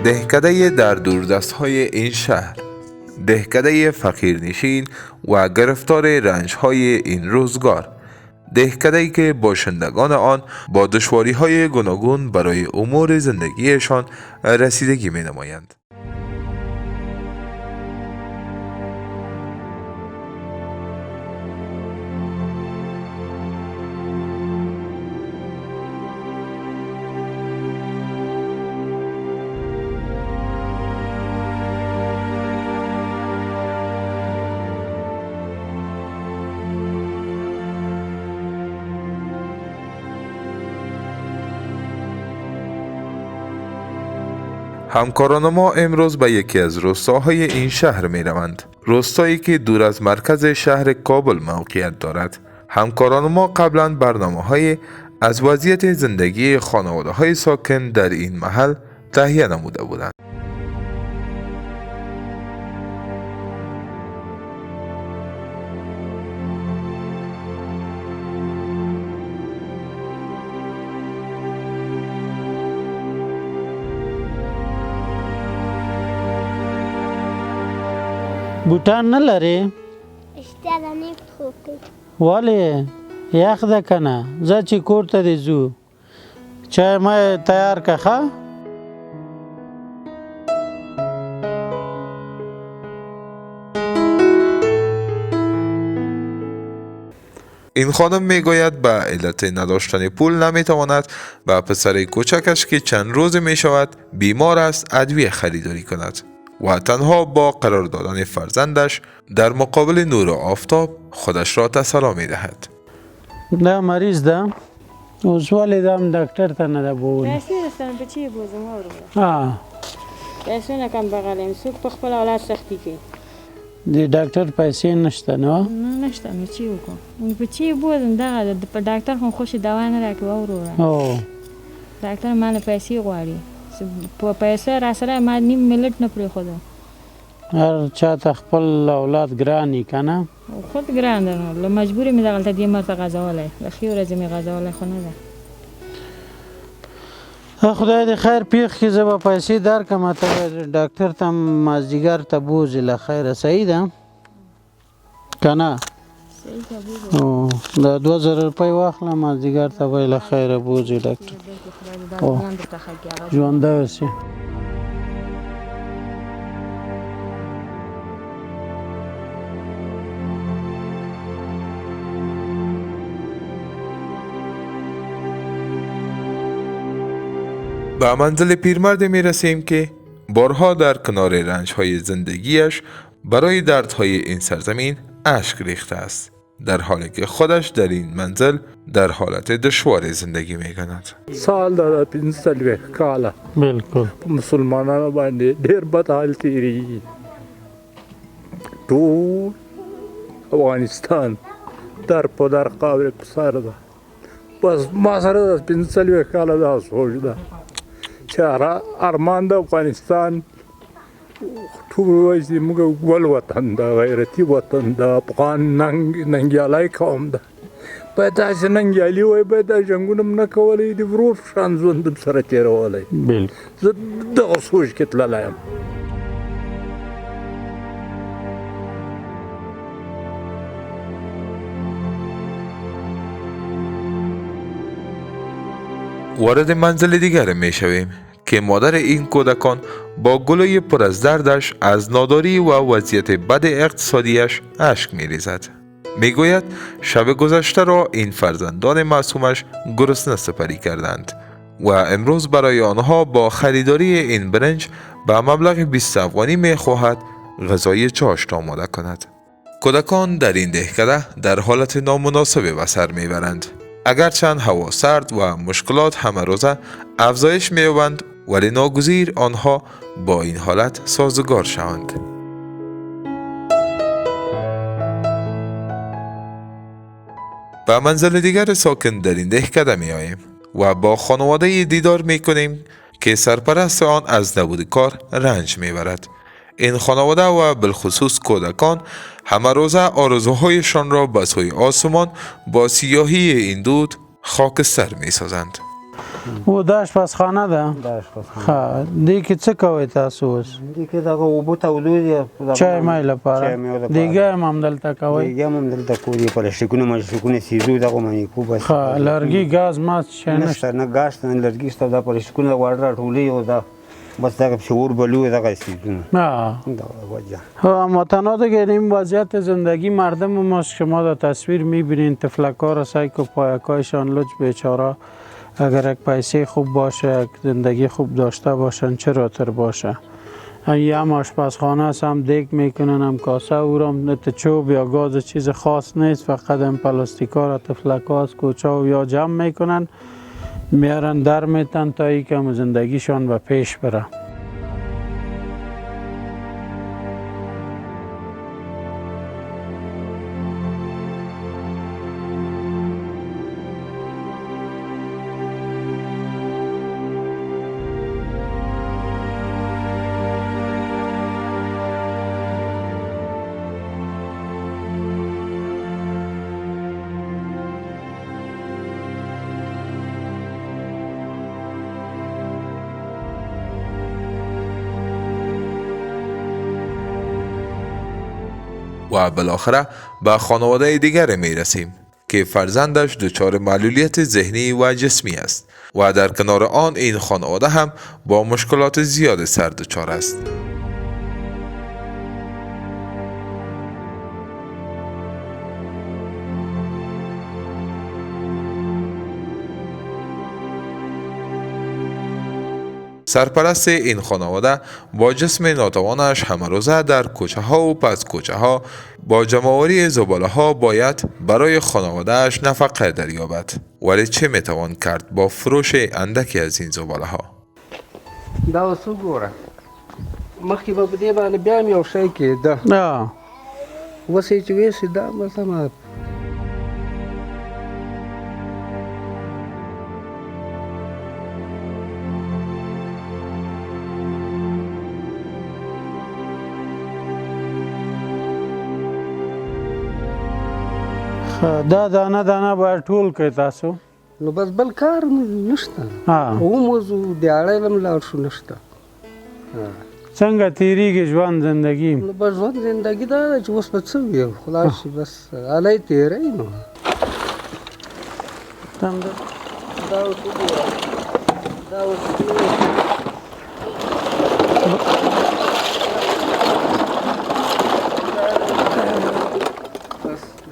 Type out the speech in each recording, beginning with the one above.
دهکده در دوردست‌های این شهر، دهکده فقیرنشین و گرفتار رنج‌های این روزگار، دهکده‌ای که باشندگان آن با دشواری‌های گوناگون برای امور زندگیشان رسیدگی می‌نمایند. همکاران ما امروز به یکی از روستاهای این شهر می روند. روستایی که دور از مرکز شهر کابل موقعیت دارد. همکاران ما قبلا برنامه‌های از وضعیت زندگی خانواده‌های ساکن در این محل تهیه نموده بودند. بوټان نه لري؟ اشتیا ده نفت خوب کوي. ولې یخ ده که نه؟ ځه چې کور ته دې ځو. چای مای تیار که ښه؟ این خانم میگوید به علت نداشتن پول نمیتواند و پسر کوچکش که چند روز میشود بیمار است ادویه خریداری کند و تنها با قرار دادن فرزندش در مقابل نور آفتاب خودش را تسلا می دهد. دا مریض ده اوس ولې دا ډاکټر ته نه ده بوولي؟ پیسې رسنه په چی بوزم واوره ها پیسې نه کم بغل یم څوک په خپل اولاد سختي کوي د ډاکټر پیسې نشته نو نه نشته نو چی وکړم په چی بوزم دغه په ډاکټر خو خوشي دوا نه راکوي واوره او ډاکټر مال پیسې غواړي په پیسې را سره ما نیم ملت نه پرېښوده هر چاته خپل اولاد ګراني که نه؟ خود ګران ده نو له مجبورې مې دغلته دې مرته غځولی له ښې ورځې مې غځولی خو نه ده خدای دې خیر پیښ کړي زه به پیسې درکړم ته به ډاکټر ته مازدیګر ته بوځې له خیره صحیح ده که نه؟ او دا 2000 روپۍ واخله مازدیګر ته به یې له خیره بوځې ډاکټر ژوندی اوسې. به منزل پیرمرد می رسیم که بارها در کنار رنج‌های زندگیش برای دردهای این سرزمین اشک ریخته است، در حالی که خودش در این منزل در حالت دشوار زندگی می کند. سال دا 45 کاله بالکل مسلمانانو باندې ډېر بد حال تیریږي. ټول افغانستان در په در قابل په سر ده. بس ما سره د 45 کاله دا سوچ ده چې ارمان د افغانستان ټول وایي چې موږ ګل وطن ده، غیرتي وطن ده، افغان ننګیالی قوم ده. باید داسې ننګیالي وایي، باید دا جنګونه هم نه کولی، د ورور په شان ژوند هم سره تېرولی. زه دغه سوچ کې تللی یم. وارد منزل دیگر می شویم که مادر این کودکان با گلوی پر از دردش از ناداری و وضعیت بد اقتصادیش اشک می ریزد. می گوید شب گذشته را این فرزندان معصومش گرسنه سپری کردند و امروز برای آنها با خریداری این برنج به مبلغ 20 افغانی می خواهد غذای چاشت آماده کند. کودکان در این دهکده در حالت نامناسبی به سر می برند. اگرچند هوا سرد و مشکلات همه روزه افزایش می‌یابند ولی ناگزیر آنها با این حالت سازگار شوند. به منزل دیگر ساکن در این دهکده می‌آییم و با خانواده دیدار می‌کنیم که سرپرست آن از نبود کار رنج می‌برد. این خانواده و بالخصوص کودکان همه روزه آرزوهایشان را به سوی آسمان با سیاهی این دود خاکستر می سازند. او دا آشپزخانه ده دا آشپزخانه ها دې کې څه کوئ تاسو اوس دې کې دغه اوبه تودو دي چای مای لپاره دیګه هم همدلته کوئ دیګه هم همدلته کوو دي پلاستیکونه ملستیکونه سیزو دغه باندې کوو بس ها لرګي ګاز ماس شی نشته نشته نه ګاز شته نه لرګي شته دا پلاستیکونه غواړي راټولوي او دا بس دغه پسې اور بلوي دغه سیزونه ها دغه وجه هموطنان دیگه این وضعیت زندگی مردم ماست. شما در تصویر میبینین تفلکار سایکو پایکایشان لج بیچاره اگر یک پیسه خوب باشه یک زندگی خوب داشته باشن چراتر باشه یه هم آشپزخانه است هم دیگ میکنن هم کاسه او را نه چوب یا گاز چیز خاص نیست فقط هم پلاستیکا را تفلکا از کوچه و یا جمع میکنن میارن در میتن تا ای که زندگیشان به پیش بره. و بالاخره به خانواده دیگر می رسیم که فرزندش دچار معلولیت ذهنی و جسمی است و در کنار آن این خانواده هم با مشکلات زیاد سر دچار است. سرپرست این خانواده با جسم ناتوانش همه روزه در کوچه ها و پس کوچه ها با جمع‌آوری زباله ها باید برای خانوادهش نفقه دریابد. ولی چه میتوان کرد با فروش اندکی از این زباله ها؟ دا اوس وګوره مخکې به په دې باندې بیا هم یو شی کېده اوس یې چې ویسې دا مثلا دا دانه دانه باید ټول کړئ تاسو نو بس بل کار نشته وموزو دیاړی هم لاړ شو نشته څنګه تیریږي ژوند زندگی نو بس ژوند زندګي دا ده چې اوس به څه وي خلاص شي بس هلی تېروي نو دا اوس وګوره دا اوس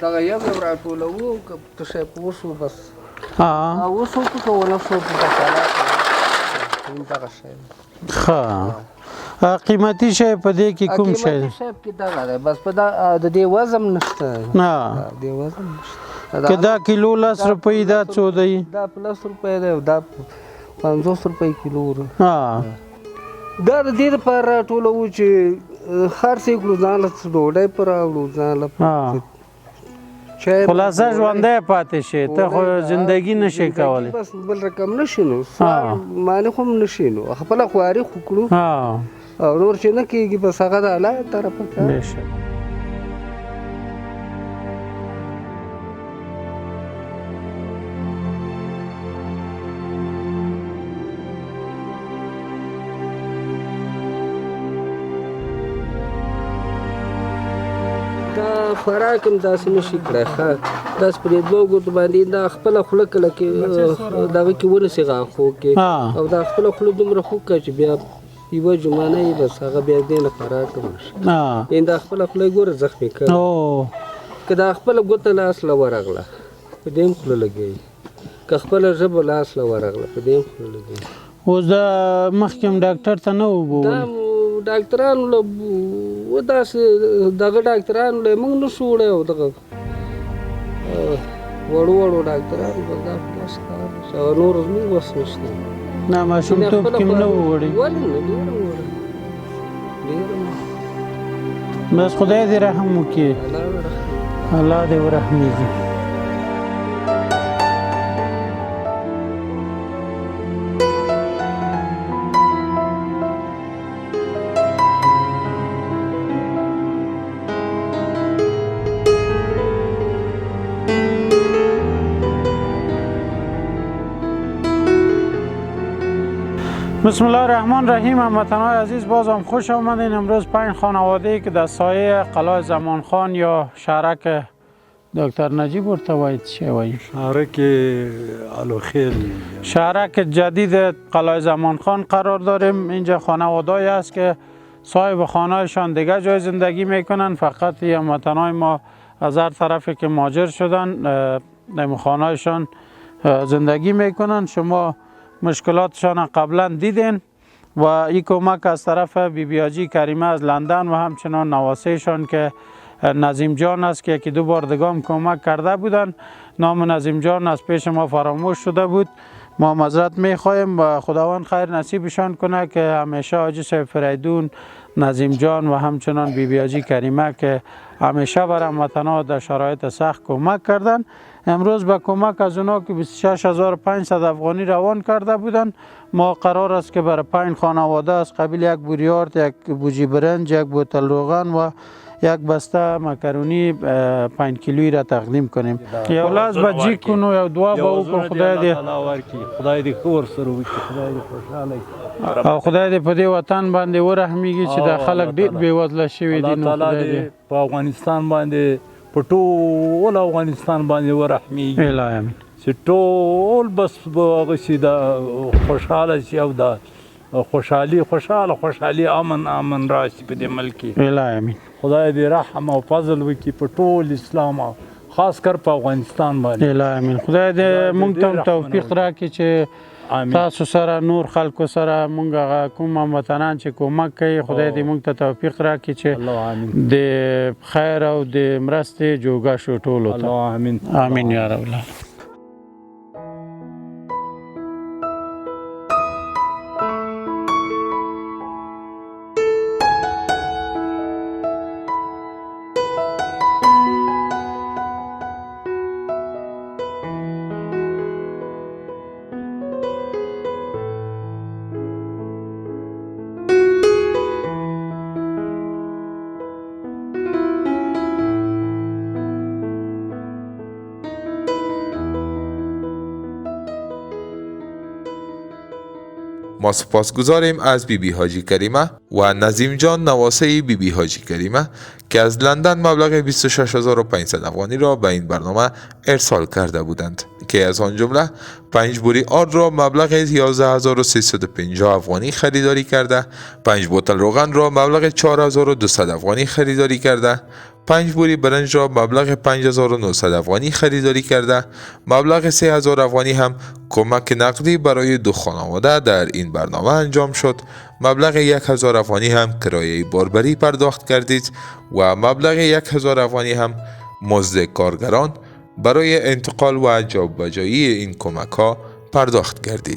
دغه یو راټولوو که څه شی پوه شو بس اوس وکړو که ونه شو په حالات دغه شی ښه قیمتي شی په دې کې کوم شی قیمتي شی پکې دغه دی بس په د دې وزن نشته دې وزن نشته که دا کیلو 10 روپۍ دا څو دی دا په 10 روپۍ دی دا 50 روپۍ کیلو دا د دې لپاره راټولوو چې خرڅ یې کړو ځان له ډوډۍ په راوړو ځان له خلاصه ژوندی پاتې شي ته خو زندگی نشي کولی بس بل رقم نشي نو معنی خو هم نشي نو خپله خواري خو کړو او نور چې نه کېږي بس هغه د الله طرفه کار خوراک هم داسې نشي کړی ښه داسې په دې دوه ګوتو باندې دا خپله خوله کله کې دغه کې ونیسي غاښو کې او دا خپله خوله دومره خوږ کړه چې بیا یوه جمانه یې بس هغه بیا دې نه خوراک هم نشي یعنې دا خپله خوله یې ګوره زخمي کړه که دا خپله ګوته لاس له ورغله په دې هم خوله لګوي که خپله ژبه لاس له ورغله په دې هم خوله لګوي اوس دا مخکې هم ډاکټر ته نه وبولي ډاکټرانو له داسې دغه ډاکټرانو له موږ نه شو وړی او دغه وړو وړو ډاکټرانو به دا خو داسې کار او نور زموږ وس نشته نه ماشومتوب کې هم نه و وړی ولې نه ډېره وړی ډېره بس خدای دې رحم وکړي الله دې ورحمېږي بسم الله الرحمن الرحیم. هموطنان عزیز، باز هم خوش آمدین. امروز 5 خانواده که در سایه قلعه زمانخان یا شهرک دکتر نجیب ورته چی وایي؟ شهرک الوخیل، شهرک جدید قلعه زمانخان قرار داریم. اینجا خانواده‌ای است که صاحب خانه‌شان دیگه جای زندگی میکنن، فقط هموطنان ما از هر طرفی که مهاجر شدن در خانه‌شان زندگی میکنن. شما مشکلاتشان قبلا دیدین و این کمک از طرف بی حاجی کریمه از لندن و همچنان نواسهشان که نظیم جان است که یکی دو بار دگام کمک کرده بودن. نام نظیم جان از پیش ما فراموش شده بود. ما معذرت میخواهیم و خداوند خیر نصیبشان کنه که همیشه حاجی صاحب فریدون، نظیم جان و همچنان بی حاجی کریمه که همیشه بر هموطنان در شرایط سخت کمک کردن. امروز به کمک از اونا که 26500 افغانی روان کرده بودن، ما قرار است که برای 5 خانواده از قبیل یک بوری آرد، یک بوجی برنج، یک بوتل روغن و یک بسته مکرونی 5 کیلویی را تقدیم کنیم. یا لاز با جی کنو یا دعا با او که خدای دی خدای دی خور سره وکړي، خدای دی خوشاله او خدای دی په دې وطن باندې ورحمیږي چې د خلک ډیر بې وزله شوي دي. نو خدای دی په افغانستان باندې په ټول افغانستان باندې ورحمیږي. الهی امین. چې ټول بس هغه شي د خوشاله شي او د خوشحالي امن راشي په دې ملک کې. الهی امین. خدای دې رحم او فضل وکړي په ټول اسلام او خاص کر په افغانستان باندې. الهی امین. خدای دې مونږ ته توفیق راکړي چې تاسو سره نور خلکو سره مونږ کوم هموطنان چې کمک کوي، خدای دې مونږ ته توفیق راکړي چې د خیر او د مرستې جوګه شو ټولو ته. الله امین. امین یا رب العالمین. ما سپاسگزاریم از بی حاجی کریمه و نظیم جان نواسه بی حاجی کریمه که از لندن مبلغ 26500 افغانی را به این برنامه ارسال کرده بودند که از آن جمله 5 بوری آرد را مبلغ 11350 افغانی خریداری کرده، 5 بوتل روغن را مبلغ 4200 افغانی خریداری کرده، 5 بوری برنج را مبلغ 5900 افغانی خریداری کرده. مبلغ 3000 افغانی هم کمک نقدی برای 2 خانواده در این برنامه انجام شد. مبلغ 1000 افغانی هم کرایه باربری پرداخت کردید و مبلغ 1000 افغانی هم مزد کارگران برای انتقال و جابجایی این کمک ها پرداخت کردید.